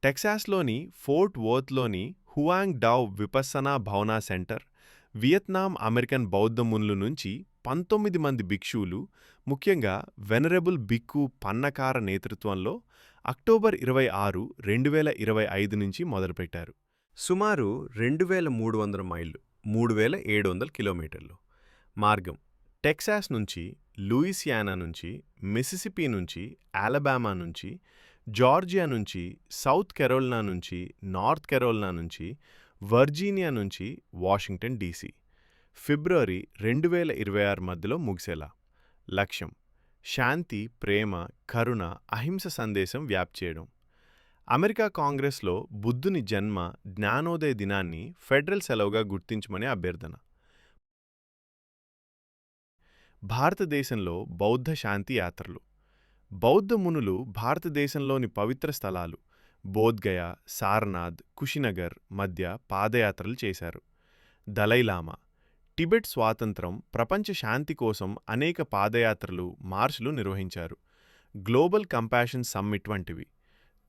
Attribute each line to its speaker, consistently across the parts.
Speaker 1: టెక్సాస్లోని fort వర్త్లోని Huang డౌ విపస్సనా భవనా centre, Vietnam American బౌద్ధ మునుల నుంచి 19 మంది భిక్షువులు, ముఖ్యంగా వెనరబుల్ బిక్కు పన్నకార నేతృత్వంలో అక్టోబర్ 26, 2025 నుంచి మొదలుపెట్టారు. సుమారు 2300 మైళ్ళు, 3700 కిలోమీటర్లు. మార్గం టెక్సాస్ నుంచి, లూయిసియానా నుంచి, మిసిసిపి నుంచి, అలబామా నుంచి, జార్జియా నుంచి, సౌత్ కెరోలినా నుంచి, నార్త్ కెరోలినా నుంచి, వర్జీనియా నుంచి, వాషింగ్టన్ డీసీ. ఫిబ్రవరి 2026 మధ్యలో ముగిసేలా. లక్ష్యం: శాంతి, ప్రేమ, కరుణ, అహింస సందేశం వ్యాప్తి చేయడం. అమెరికా కాంగ్రెస్లో బుద్ధుని జన్మ జ్ఞానోదయ దినాన్ని ఫెడరల్ సెలవుగా గుర్తించమని అభ్యర్థన. భారతదేశంలో బౌద్ధ శాంతి యాత్రలు. బౌద్ధ మునులు భారతదేశంలోని పవిత్ర స్థలాలు బోధ్గయ, సారనాథ్, కుషినగర్ మధ్య పాదయాత్రలు చేశారు. దలైలామా టిబెట్ స్వాతంత్రం, ప్రపంచ శాంతి కోసం అనేక పాదయాత్రలు, మార్చులు నిర్వహించారు. గ్లోబల్ కంపాషన్ సమ్మిట్ వంటివి.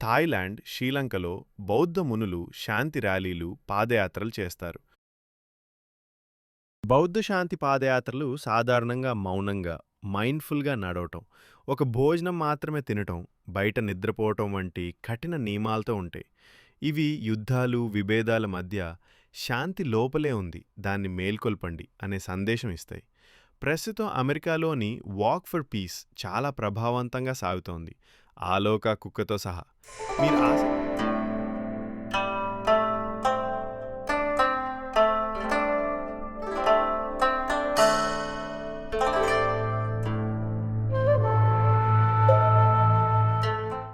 Speaker 1: థాయిలాండ్, శ్రీలంకలో బౌద్ధ మునులు శాంతి ర్యాలీలు, పాదయాత్రలు చేస్తారు. బౌద్ధ శాంతి పాదయాత్రలు సాధారణంగా మౌనంగా, మైండ్ఫుల్గా నడవటం, ఒక భోజనం మాత్రమే తినటం, బయట నిద్రపోవటం వంటి కఠిన నియమాలతో ఉంటాయి. ఇవి యుద్ధాలు, విభేదాల మధ్య శాంతి లోపలే ఉంది, దాన్ని మేల్కొల్పండి అనే సందేశం ఇస్తాయి. ప్రస్తుతం అమెరికాలోని వాక్ ఫర్ పీస్ చాలా ప్రభావవంతంగా సాగుతోంది, ఆలోక కుక్కతో సహా. మీరు